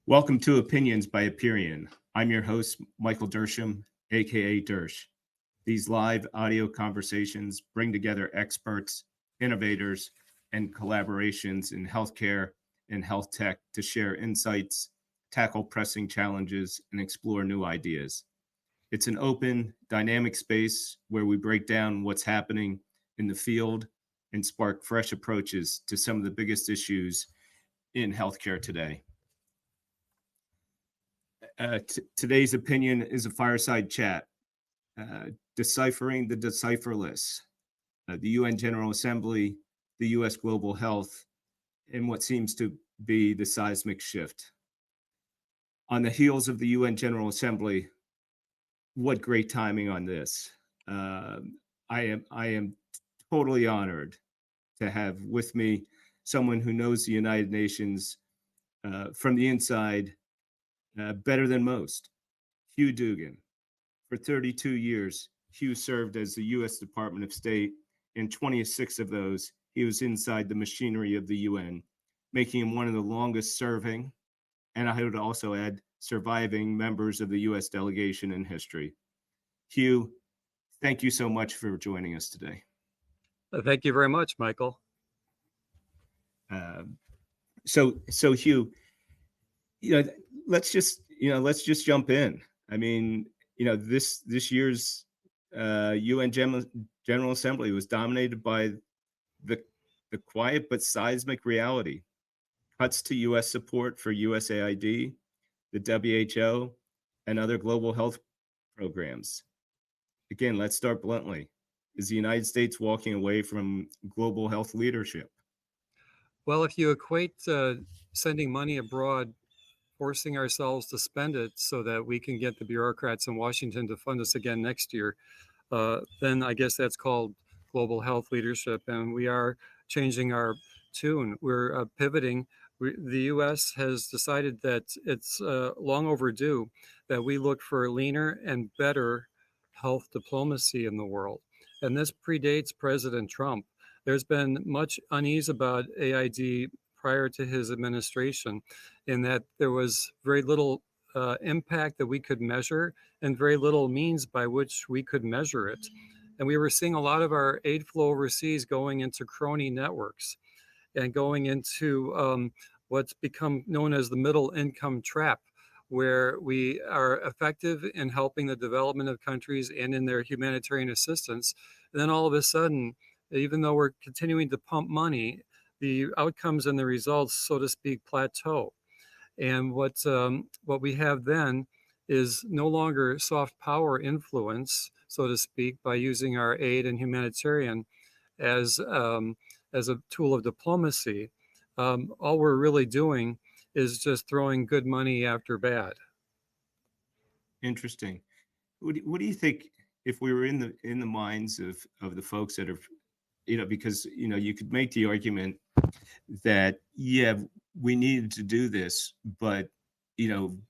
Welcome to Opinions by Apierion. I'm your host, Michael Dersham, aka Dersh. These live audio conversations bring together experts, innovators, and collaborations in healthcare and health tech to share insights, tackle pressing challenges, and explore new ideas. It's an open, dynamic space where we break down what's happening in the field and spark fresh approaches to some of the biggest issues in healthcare today. Today's opinion is a fireside chat, deciphering the Decipherless, the UN General Assembly, the U.S. global health, and what seems to be the seismic shift. On the heels of the UN General Assembly, what great timing on this. I am totally honored to have with me someone who knows the United Nations from the inside better than most, Hugh Dugan. For 32 years, Hugh served as the U.S. Department of State. In 26 of those, he was inside the machinery of the UN, making him one of the longest serving, and I would also add, surviving members of the U.S. delegation in history. Hugh, thank you so much for joining us today. Thank you very much, Michael. So Hugh, let's just jump in. I mean, this year's UN General Assembly was dominated by the quiet but seismic reality: cuts to U.S. support for USAID, the WHO, and other global health programs. Again, let's start bluntly. Is the United States walking away from global health leadership? Well, if you equate sending money abroad, forcing ourselves to spend it so that we can get the bureaucrats in Washington to fund us again next year, then I guess that's called global health leadership. And we are changing our tune. We're pivoting. The U.S. has decided that it's long overdue that we look for leaner and better health diplomacy in the world. And this predates President Trump. There's been much unease about AID prior to his administration, in that there was very little impact that we could measure and very little means by which we could measure it. And we were seeing a lot of our aid flow overseas going into crony networks and going into what's become known as the middle income trap, where we are effective in helping the development of countries and in their humanitarian assistance. And then all of a sudden, even though we're continuing to pump money, the outcomes and the results, so to speak, plateau. And what we have then is no longer soft power influence, so to speak, by using our aid and humanitarian as a tool of diplomacy. All we're really doing is just throwing good money after bad. Interesting. What do you think, if we were in the minds of the folks that are, because you could make the argument that we needed to do this, but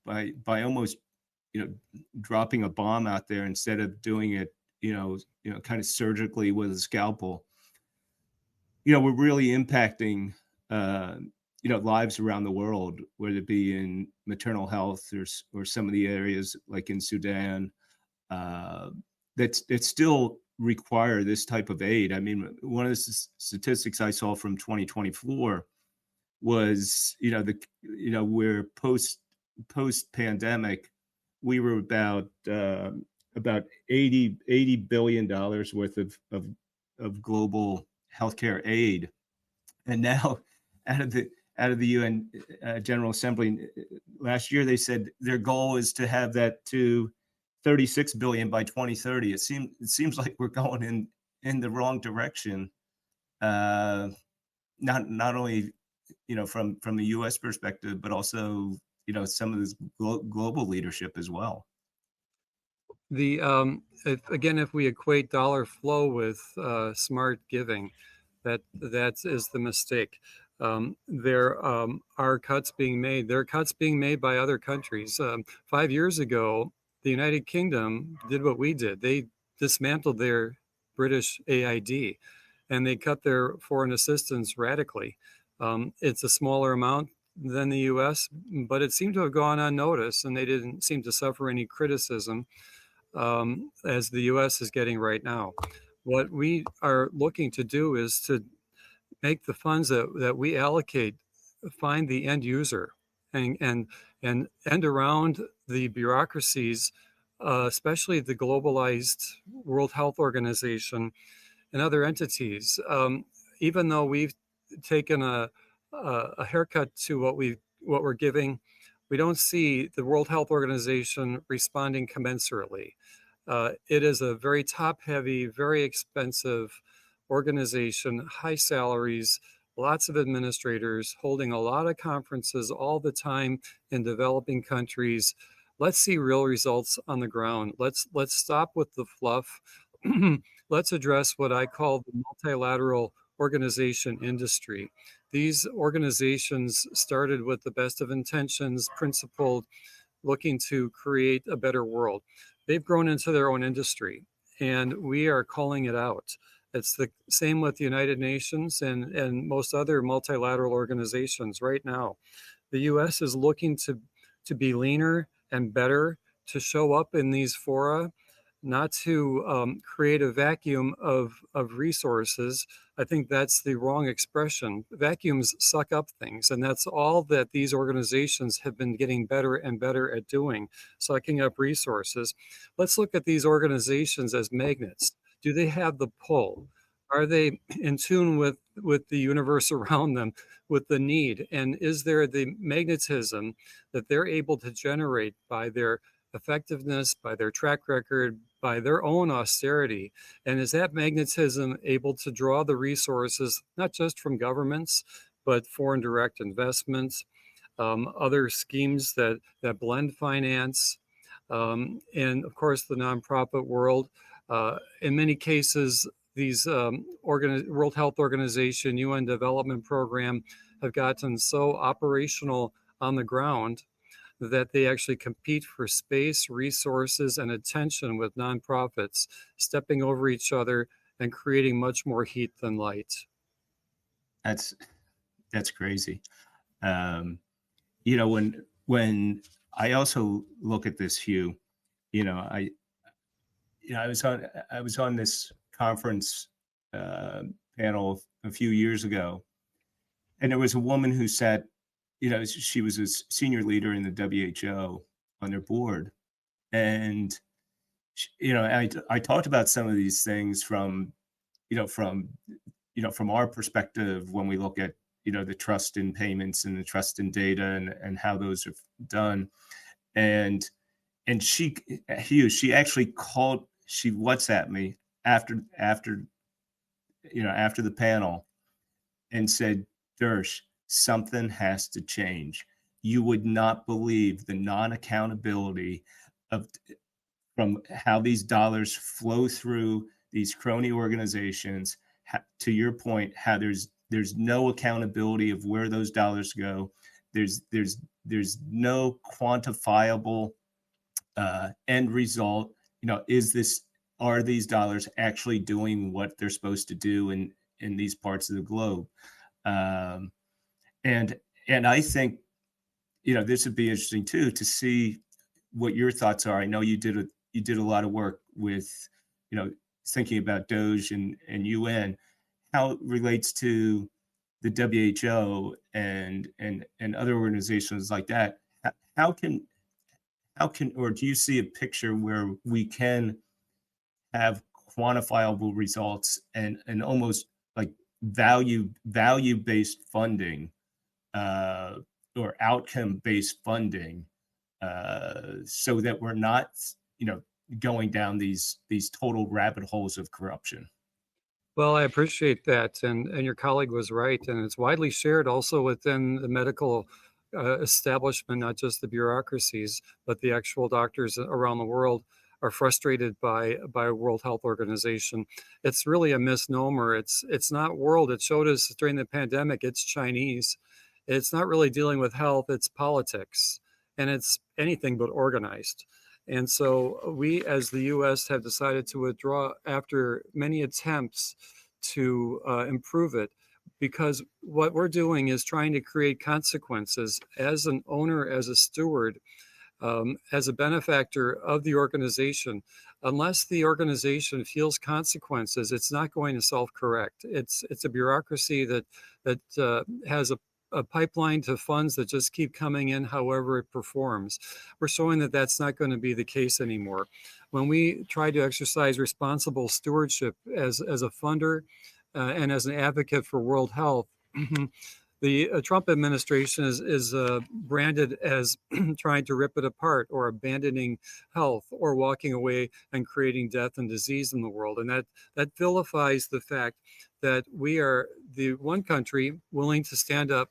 by almost dropping a bomb out there instead of doing it kind of surgically with a scalpel, we're really impacting lives around the world, whether it be in maternal health or some of the areas like in Sudan that still require this type of aid. I mean, one of the statistics I saw from 2024 was, where post pandemic, we were about $80 billion worth of global healthcare aid, and now out of the UN General Assembly last year, they said their goal is to have that to $36 billion by 2030. It seems like we're going in the wrong direction. Not only from the U.S. perspective, but also some of this global leadership as well. If we equate dollar flow with smart giving, that is the mistake. There are cuts being made. There are cuts being made by other countries. 5 years ago, the United Kingdom did what we did. They dismantled their British AID, and they cut their foreign assistance radically. It's a smaller amount than the US, but it seemed to have gone unnoticed, and they didn't seem to suffer any criticism as the US is getting right now. What we are looking to do is to make the funds that we allocate find the end user and end around the bureaucracies, especially the globalized World Health Organization and other entities. Even though we've taken a haircut to what we're giving, we don't see the World Health Organization responding commensurately. It is a very top-heavy, very expensive organization, high salaries, lots of administrators, holding a lot of conferences all the time in developing countries. Let's see real results on the ground. Let's stop with the fluff. Let's address what I call the multilateral organization industry. These organizations started with the best of intentions, principled, looking to create a better world. They've grown into their own industry, and we are calling it out. It's the same with the United Nations and most other multilateral organizations right now. The US is looking to be leaner and better, to show up in these fora, not to create a vacuum of resources. I think that's the wrong expression. Vacuums suck up things, and that's all that these organizations have been getting better and better at doing, sucking up resources. Let's look at these organizations as magnets. Do they have the pull? Are they in tune with the universe around them, with the need? And is there the magnetism that they're able to generate by their effectiveness, by their track record, by their own austerity? And is that magnetism able to draw the resources, not just from governments, but foreign direct investments, other schemes that blend finance, and of course the nonprofit world? In many cases, these World Health Organization, UN Development Program have gotten so operational on the ground that they actually compete for space, resources, and attention with nonprofits, stepping over each other and creating much more heat than light. That's crazy. You know, when I also look at this, Hugh, I was on this conference panel a few years ago, and there was a woman who sat, she was a senior leader in the WHO on their board, and I talked about some of these things from our perspective when we look at the trust in payments and the trust in data and how those are done, and she actually called, she WhatsApped me after the panel and said, Dersh, something has to change. You would not believe the non-accountability from how these dollars flow through these crony organizations. To your point, how there's no accountability of where those dollars go. There's no quantifiable end result. Are these dollars actually doing what they're supposed to do in these parts of the globe? And I think this would be interesting too, to see what your thoughts are. I know you did a lot of work with thinking about Doge and UN, how it relates to the WHO and other organizations like that. How can or do you see a picture where we can have quantifiable results and almost like value-based funding or outcome-based funding, so that we're not going down these total rabbit holes of corruption? Well, I appreciate that, and your colleague was right, and it's widely shared also within the medical establishment, not just the bureaucracies, but the actual doctors around the world are frustrated by World Health Organization. It's really a misnomer. It's not world. It showed us during the pandemic. It's Chinese. It's not really dealing with health. It's politics, and it's anything but organized. And so we, as the U.S., have decided to withdraw after many attempts to improve it. because what we're doing is trying to create consequences as an owner, as a steward, as a benefactor of the organization. Unless the organization feels consequences, it's not going to self-correct. It's a bureaucracy that has a pipeline to funds that just keep coming in however it performs. We're showing that that's not going to be the case anymore. When we try to exercise responsible stewardship as a funder and as an advocate for world health, the Trump administration is branded as trying to rip it apart, or abandoning health, or walking away and creating death and disease in the world. And that vilifies the fact that we are the one country willing to stand up,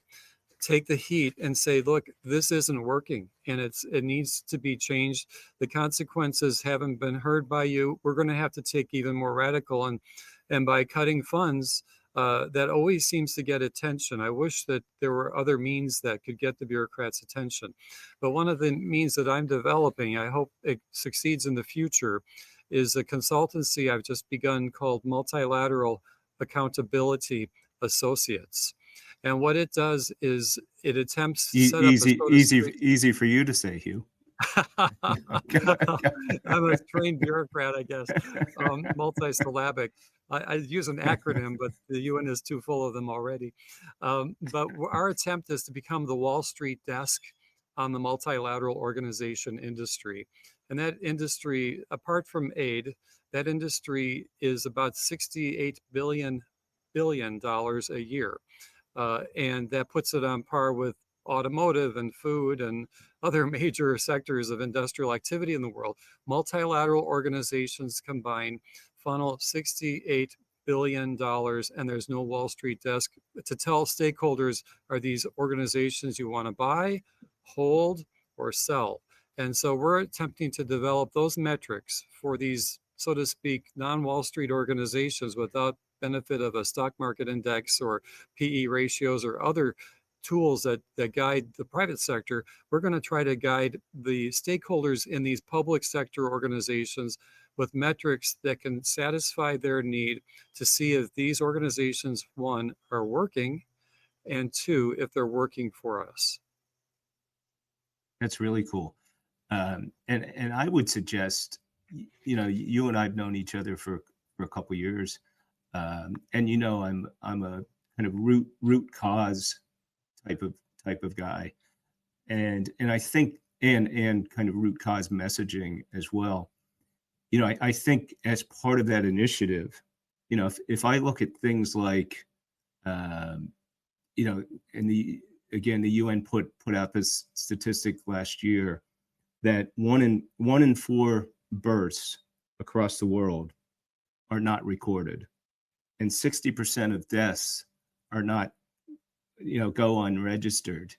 take the heat, and say, look, this isn't working, and it needs to be changed. The consequences haven't been heard by you. We're going to have to take even more radical, and by cutting funds, that always seems to get attention. I wish that there were other means that could get the bureaucrats' attention. But one of the means that I'm developing, I hope it succeeds in the future, is a consultancy I've just begun called Multilateral Accountability Associates. And what it does is it attempts to set up easy for you to say, Hugh. I'm a trained bureaucrat, I guess. Multisyllabic. I use an acronym, but the UN is too full of them already. But our attempt is to become the Wall Street desk on the multilateral organization industry. And that industry, apart from aid, that industry is about $68 billion a year. And that puts it on par with automotive and food and other major sectors of industrial activity in the world. Multilateral organizations combined funnel $68 billion, and there's no Wall Street desk to tell stakeholders, are these organizations you want to buy, hold, or sell? And so we're attempting to develop those metrics for these, so to speak, non-Wall Street organizations without benefit of a stock market index or PE ratios or other tools that guide the private sector. We're going to try to guide the stakeholders in these public sector organizations with metrics that can satisfy their need to see if these organizations, one, are working, and two, if they're working for us. That's really cool. And I would suggest, you and I've known each other for a couple of years. And I'm a kind of root cause type of guy, and I think and kind of root cause messaging as well. I think as part of that initiative, if I look at things like, and the UN put out this statistic last year that one in four births across the world are not recorded, and 60% of deaths are not, go unregistered.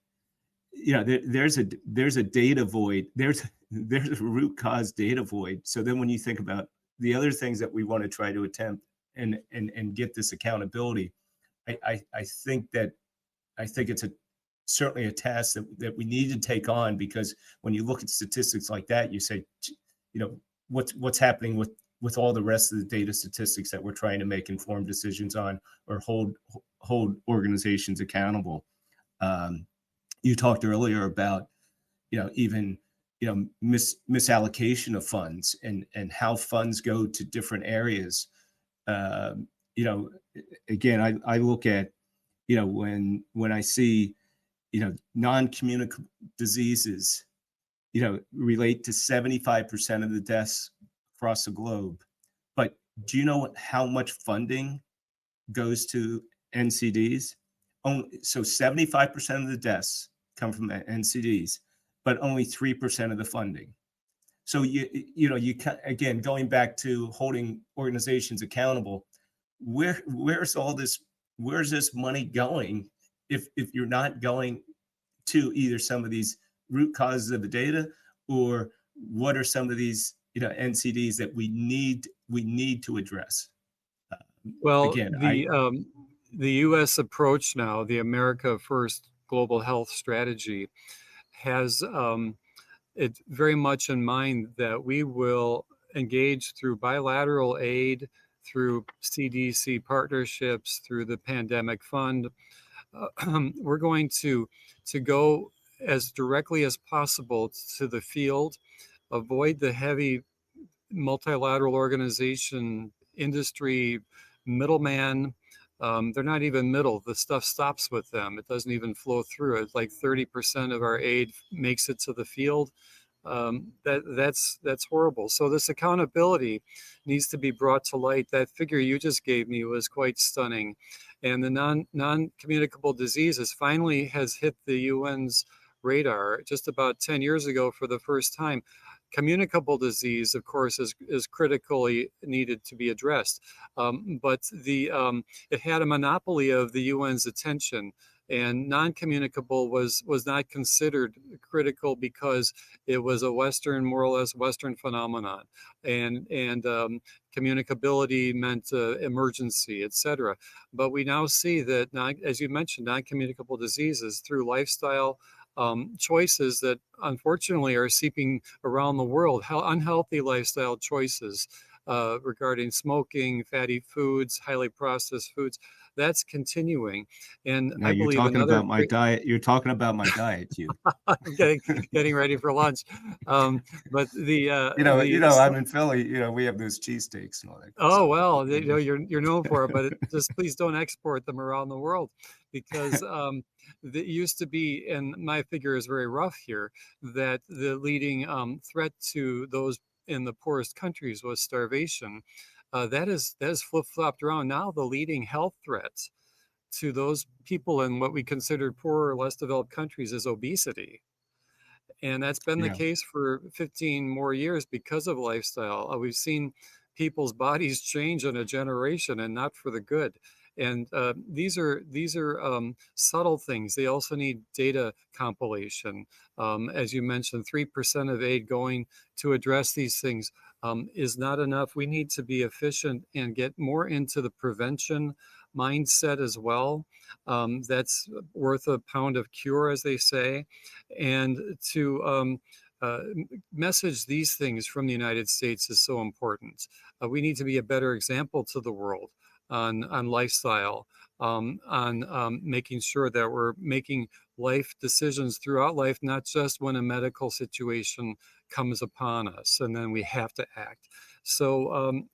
There's a data void. There's a root cause data void. So then when you think about the other things that we want to try to attempt and get this accountability, I think it's certainly a task that we need to take on, because when you look at statistics like that, you say, what's happening with all the rest of the data statistics that we're trying to make informed decisions on, or hold organizations accountable. You talked earlier about, misallocation of funds and how funds go to different areas. Again, I look at, when I see, non-communicable diseases, relate to 75% of the deaths across the globe. But do you know how much funding goes to NCDs? So 75% of the deaths come from NCDs, but only 3% of the funding. So you again, going back to holding organizations accountable, where's this money going if you're not going to either some of these root causes of the data, or what are some of these NCDs that we need to address? Well, again, the U.S. approach now, the America First Global Health Strategy, has it very much in mind that we will engage through bilateral aid, through CDC partnerships, through the pandemic fund. We're going to go as directly as possible to the field, avoid the heavy multilateral organization, industry, middleman. They're not even middle. The stuff stops with them. It doesn't even flow through. It's like 30% of our aid makes it to the field. That's horrible. So this accountability needs to be brought to light. That figure you just gave me was quite stunning. And the non-communicable diseases finally has hit the UN's radar just about 10 years ago for the first time. Communicable disease, of course, is critically needed to be addressed, but it had a monopoly of the UN's attention, and non-communicable was not considered critical because it was a Western, more or less Western phenomenon, and communicability meant emergency, etc. But we now see that, as you mentioned, non-communicable diseases through lifestyle choices that unfortunately are seeping around the world, unhealthy lifestyle choices regarding smoking, fatty foods, highly processed foods. That's continuing. And Now I you're believe talking another about my diet. You're talking about my diet, Hugh. getting ready for lunch. But I'm in Philly. We have those cheesesteaks and all that. Oh, well, you're known for it, but just please don't export them around the world, because it used to be, and my figure is very rough here, that the leading threat to those in the poorest countries was starvation. That is flip-flopped around. Now the leading health threat to those people in what we consider poorer or less developed countries is obesity. And that's been the Yeah. case for 15 more years because of lifestyle. We've seen people's bodies change in a generation, and not for the good. And these are subtle things. They also need data compilation. As you mentioned, 3% of aid going to address these things is not enough. We need to be efficient and get more into the prevention mindset as well. That's worth a pound of cure, as they say. And to message these things from the United States is so important. We need to be a better example to the world on lifestyle, on making sure that we're making life decisions throughout life, not just when a medical situation comes upon us and then we have to act. So,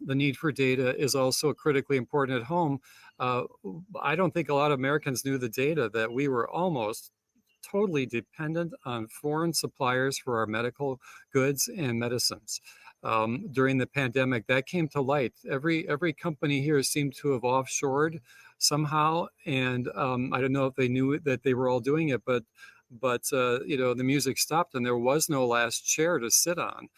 the need for data is also critically important at home. I don't think a lot of Americans knew the data that we were almost totally dependent on foreign suppliers for our medical goods and medicines. During the pandemic, that came to light. Every company here seemed to have offshored somehow, and I don't know if they knew that they were all doing it, but the music stopped and there was no last chair to sit on.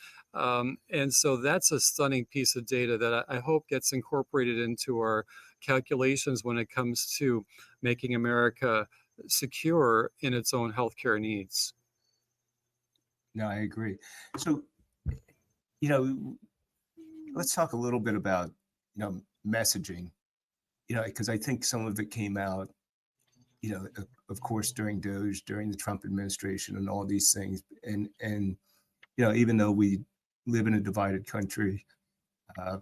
And so that's a stunning piece of data that I hope gets incorporated into our calculations when it comes to making America secure in its own healthcare needs. No, I agree. So, let's talk a little bit about, messaging, because I think some of it came out, of course, during DOGE, during the Trump administration and all these things. And even though we live in a divided country, I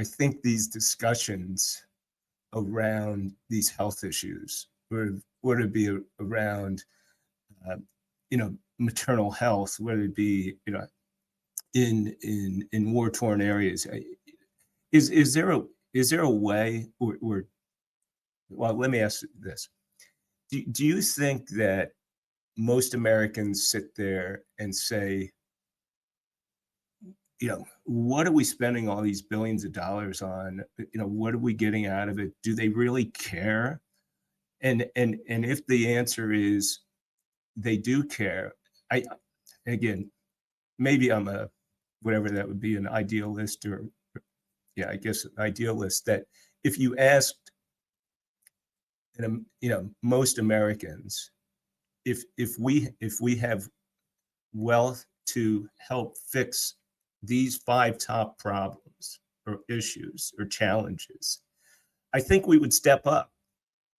think these discussions around these health issues were to be around, maternal health, whether it be, in war-torn areas. Is there a way, or well, let me ask this. Do you think that most Americans sit there and say, what are we spending all these billions of dollars on? What are we getting out of it? Do they really care? And if the answer is they do care, again, maybe I'm a, whatever that would be, an idealist, or I guess an idealist, that if you asked, most Americans, if we have wealth to help fix these 5 top problems or issues or challenges, I think we would step up.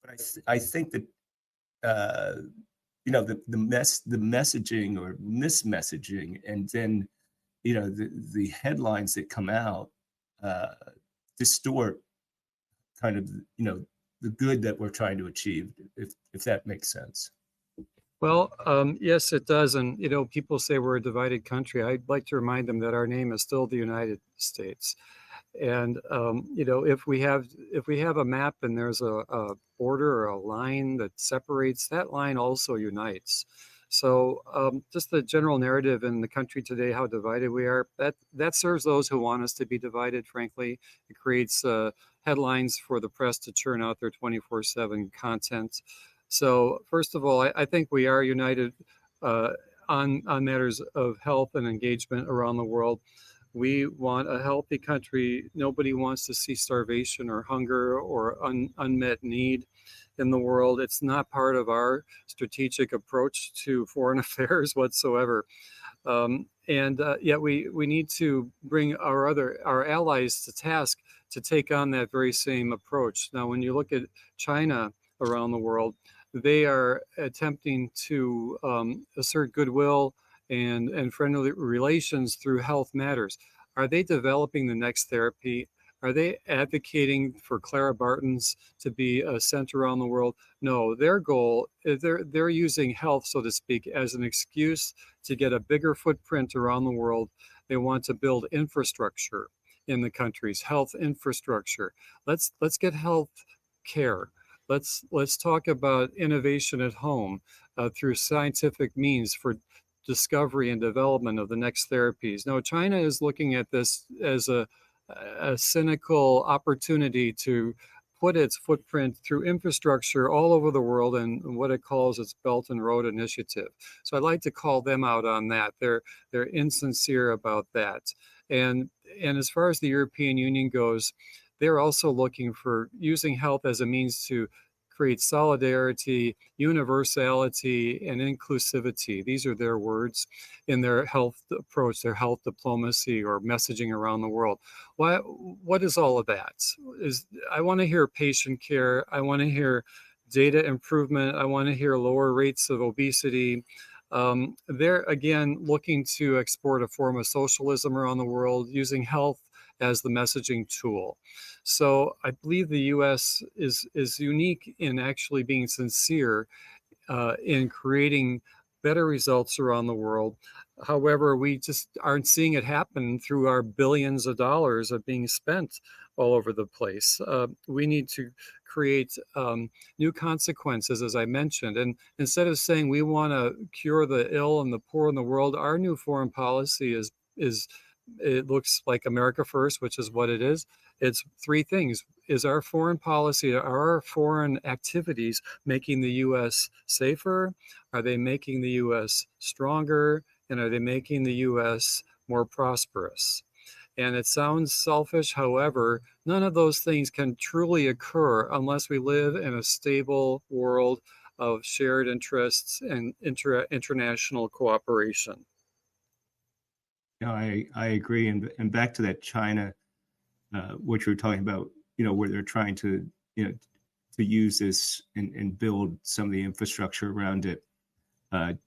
But I think that the messaging or mismessaging, and then the headlines that come out distort kind of, the good that we're trying to achieve, if that makes sense. Well, yes, it does. And, people say we're a divided country. I'd like to remind them that our name is still the United States. And, if we have a map and there's a border or a line that separates, that line also unites. So just the general narrative in the country today, how divided we are, that serves those who want us to be divided, frankly. It creates headlines for the press to churn out their 24/7 content. So first of all, I think we are united on matters of health and engagement around the world. We want a healthy country. Nobody wants to see starvation or hunger or unmet need in the world. It's not part of our strategic approach to foreign affairs whatsoever. And yet we need to bring our allies to task to take on that very same approach. Now, when you look at China around the world, they are attempting to assert goodwill and friendly relations through health matters. Are they developing the next therapy? Are they advocating for Clara Barton's to be sent around the world? No, their goal, they're using health, so to speak, as an excuse to get a bigger footprint around the world. They want to build infrastructure in the countries, health infrastructure. Let's get health care. Let's talk about innovation at home through scientific means for discovery and development of the next therapies. Now, China is looking at this as a cynical opportunity to put its footprint through infrastructure all over the world and what it calls its Belt and Road Initiative. So I'd like to call them out on that. They're insincere about that. And as far as the European Union goes, they're also looking for using health as a means to create solidarity, universality, and inclusivity. These are their words in their health approach, their health diplomacy or messaging around the world. What is all of that? I want to hear patient care. I want to hear data improvement. I want to hear lower rates of obesity. They're, again, looking to export a form of socialism around the world using health as the messaging tool. So I believe the U.S. is unique in actually being sincere in creating better results around the world. However, we just aren't seeing it happen through our billions of dollars of being spent all over the place. We need to create new consequences, as I mentioned. And instead of saying we want to cure the ill and the poor in the world, our new foreign policy is it looks like America First, which is what it is. It's three things. Is our foreign policy, are our foreign activities making the U.S. safer? Are they making the U.S. stronger? And are they making the U.S. more prosperous? And it sounds selfish. However, none of those things can truly occur unless we live in a stable world of shared interests and international cooperation. I agree. And back to that China, what you were talking about, where they're trying to, to use this and build some of the infrastructure around it.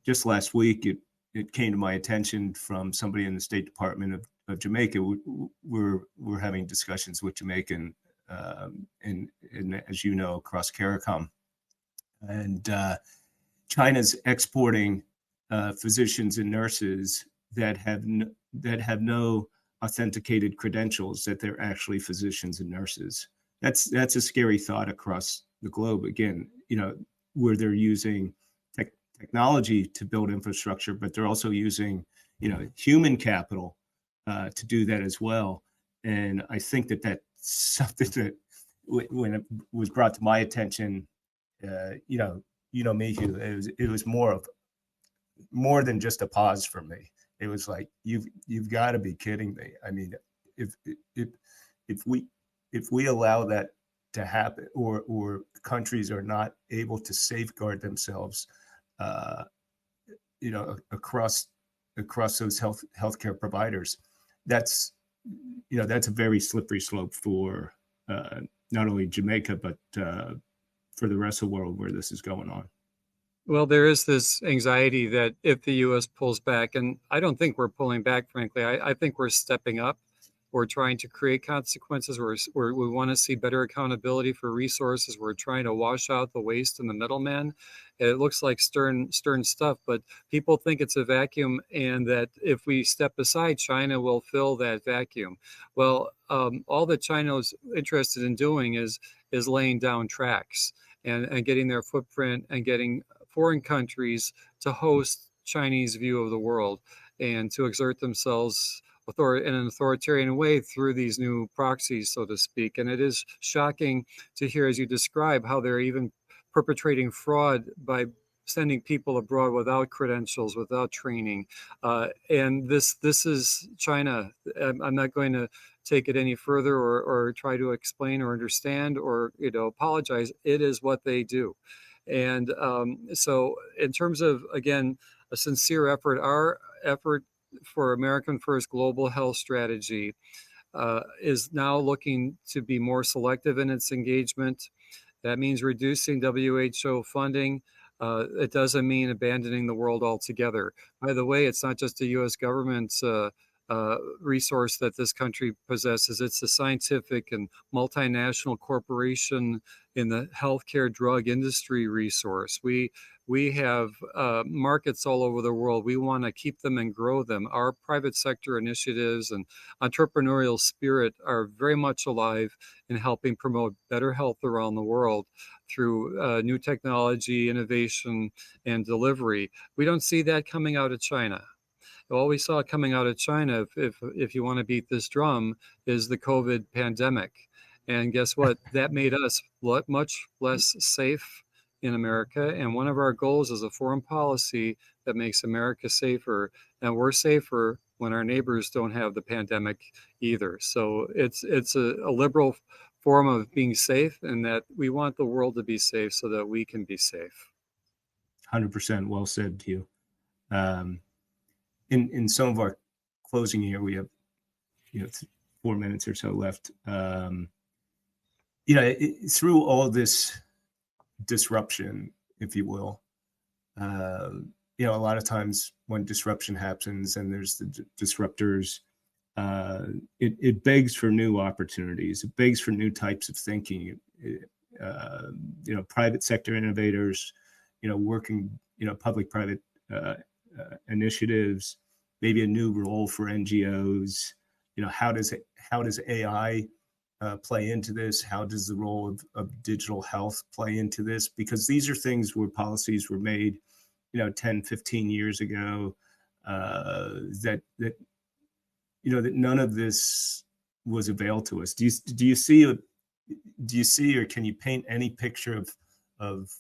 Just last week, it came to my attention from somebody in the State Department of Jamaica. We're having discussions with Jamaican, and as you know, across CARICOM. And China's exporting physicians and nurses that have no authenticated credentials that they're actually physicians and nurses. That's a scary thought across the globe. Again, where they're using technology to build infrastructure, but they're also using, human capital to do that as well. And I think that that's something that when it was brought to my attention, me, it was more than just a pause for me. It was like, you've got to be kidding me. I mean, if we allow that to happen, or countries are not able to safeguard themselves, across those healthcare providers, that's a very slippery slope for not only Jamaica but for the rest of the world where this is going on. Well, there is this anxiety that if the U.S. pulls back, and I don't think we're pulling back, frankly, I think we're stepping up. We're trying to create consequences. We want to see better accountability for resources. We're trying to wash out the waste and the middlemen. It looks like stern stuff, but people think it's a vacuum, and that if we step aside, China will fill that vacuum. Well, all that China is interested in doing is laying down tracks and getting their footprint and getting foreign countries to host Chinese view of the world and to exert themselves in an authoritarian way through these new proxies, so to speak. And it is shocking to hear, as you describe, how they're even perpetrating fraud by sending people abroad without credentials, without training. And this is China. I'm not going to take it any further or try to explain or understand or apologize. It is what they do. And so in terms of, again, a sincere effort, our effort for American First Global Health Strategy is now looking to be more selective in its engagement. That means reducing WHO funding. It doesn't mean abandoning the world altogether. By the way, it's not just the U.S. government's resource that this country possesses. It's a scientific and multinational corporation in the healthcare drug industry resource. We have markets all over the world. We want to keep them and grow them. Our private sector initiatives and entrepreneurial spirit are very much alive in helping promote better health around the world through new technology, innovation, and delivery. We don't see that coming out of China. All we saw coming out of China, if you want to beat this drum, is the COVID pandemic. And guess what? That made us much less safe in America. And one of our goals is a foreign policy that makes America safer. And we're safer when our neighbors don't have the pandemic either. So it's a liberal form of being safe, and that we want the world to be safe so that we can be safe. 100% well said, Hugh. In some of our closing here, we have 4 minutes or so left. Through all this disruption, if you will, a lot of times when disruption happens and there's the disruptors, it begs for new opportunities. It begs for new types of thinking. Private sector innovators, working, public-private initiatives, maybe a new role for NGOs. How does AI play into this? How does the role of digital health play into this? Because these are things where policies were made, 10, 15 years ago, that none of this was availed to us. Do you see or can you paint any picture of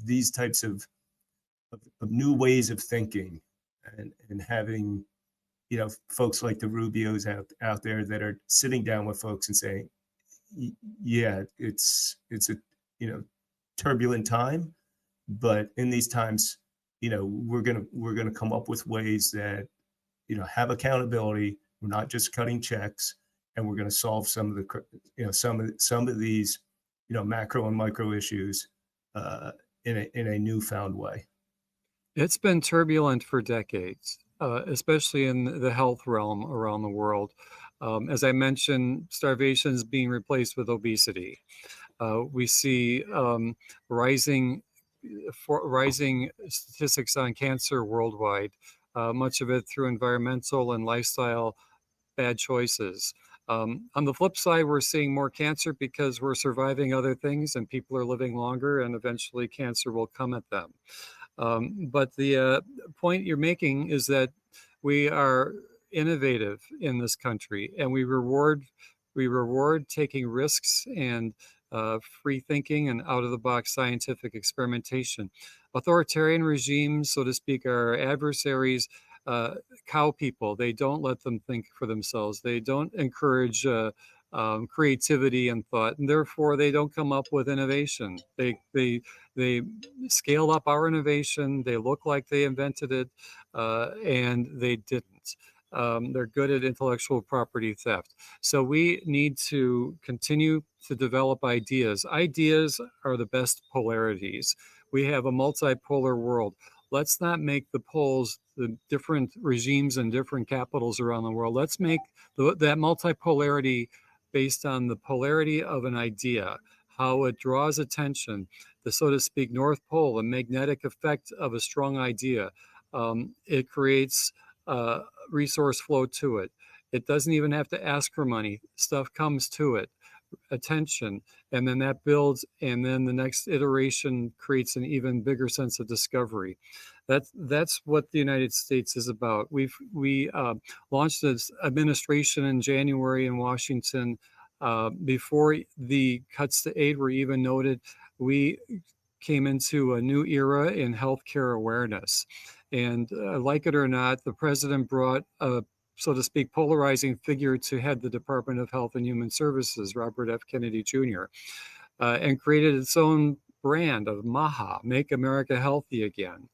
these types of new ways of thinking and having folks like the Rubios out there that are sitting down with folks and saying, yeah, it's a turbulent time, but in these times, we're gonna come up with ways that have accountability. We're not just cutting checks, and we're going to solve some of the some of these macro and micro issues in a newfound way. It's been turbulent for decades, especially in the health realm around the world. As I mentioned, starvation is being replaced with obesity. We see rising statistics on cancer worldwide, much of it through environmental and lifestyle bad choices. On the flip side, we're seeing more cancer because we're surviving other things and people are living longer, and eventually cancer will come at them. But the point you're making is that we are innovative in this country, and we reward taking risks and free thinking and out-of-the-box scientific experimentation. Authoritarian regimes, so to speak, are adversaries. Cow people. They don't let them think for themselves. They don't encourage creativity and thought, and therefore they don't come up with innovation. They scale up our innovation. They look like they invented it, and they didn't. They're good at intellectual property theft. So we need to continue to develop ideas. Ideas are the best polarities. We have a multipolar world. Let's not make the poles, the different regimes and different capitals around the world. Let's make that multipolarity based on the polarity of an idea, how it draws attention, the, so to speak, North Pole, a magnetic effect of a strong idea. It creates resource flow to it. It doesn't even have to ask for money. Stuff comes to it, attention, and then that builds, and then the next iteration creates an even bigger sense of discovery. That's what the United States is about. We launched this administration in January in Washington. Before the cuts to aid were even noted, we came into a new era in healthcare awareness. And like it or not, the president brought a, so to speak, polarizing figure to head the Department of Health and Human Services, Robert F. Kennedy Jr., and created its own brand of MAHA, Make America Healthy Again.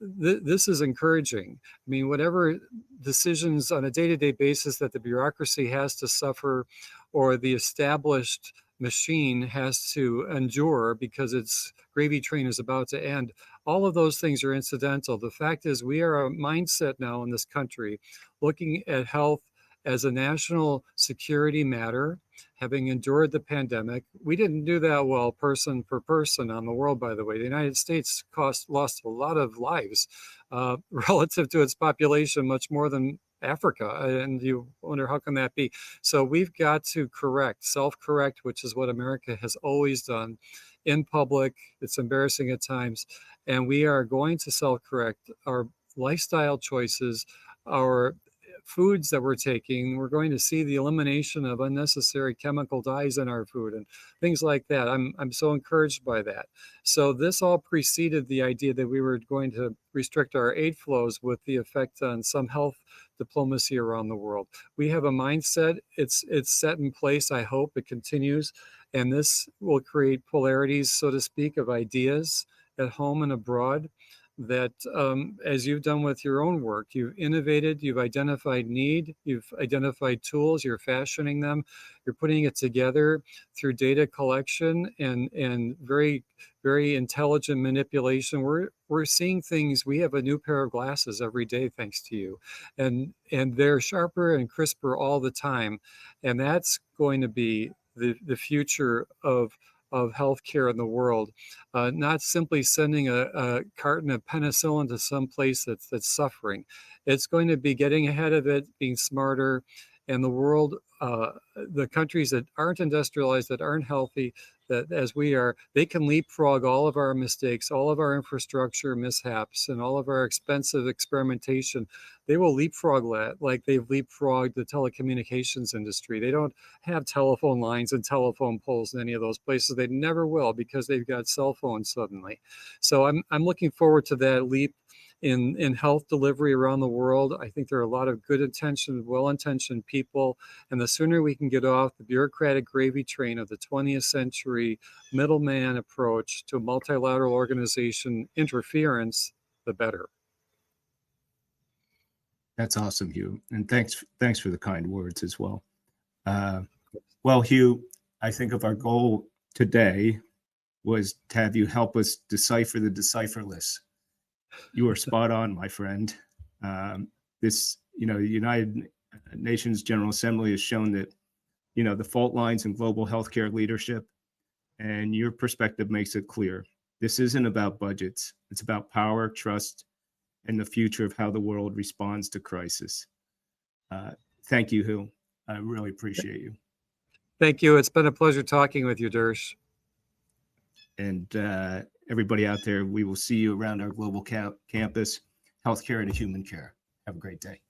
This is encouraging. I mean, whatever decisions on a day-to-day basis that the bureaucracy has to suffer or the established machine has to endure because its gravy train is about to end, all of those things are incidental. The fact is we are a mindset now in this country looking at health as a national security matter, having endured the pandemic. We didn't do that well person per person on the world, by the way. The United States lost a lot of lives relative to its population, much more than Africa. And you wonder, how can that be? So we've got to self-correct, which is what America has always done in public. It's embarrassing at times. And we are going to self-correct our lifestyle choices, our foods that we're taking. We're going to see the elimination of unnecessary chemical dyes in our food and things like that. I'm so encouraged by that. So this all preceded the idea that we were going to restrict our aid flows with the effect on some health diplomacy around the world. We have a mindset. It's set in place. I hope it continues. And this will create polarities, so to speak, of ideas at home and abroad that, as you've done with your own work, you've innovated, you've identified need, you've identified tools, you're fashioning them, you're putting it together through data collection and very, very intelligent manipulation. We're seeing things. We have a new pair of glasses every day, thanks to you, and they're sharper and crisper all the time, and that's going to be the future of healthcare in the world, not simply sending a carton of penicillin to some place that's suffering. It's going to be getting ahead of it, being smarter, and the world, the countries that aren't industrialized, that aren't healthy, that as we are, they can leapfrog all of our mistakes, all of our infrastructure mishaps, and all of our expensive experimentation. They will leapfrog that like they've leapfrogged the telecommunications industry. They don't have telephone lines and telephone poles in any of those places. They never will because they've got cell phones suddenly. So I'm looking forward to that leap in health delivery around the world. I think there are a lot of good intentioned, well-intentioned people, and the sooner we can get off the bureaucratic gravy train of the 20th century middleman approach to multilateral organization interference, the better. That's awesome, Hugh. And thanks for the kind words as well. Well, Hugh, I think of our goal today was to have you help us decipher the decipherless. You are spot on, my friend. The United Nations General Assembly has shown that, the fault lines in global healthcare leadership, and your perspective makes it clear. This isn't about budgets. It's about power, trust, and the future of how the world responds to crisis. Thank you, Hugh. I really appreciate you. Thank you. It's been a pleasure talking with you, Dersh. And everybody out there, we will see you around our global campus, Healthcare and Human Care. Have a great day.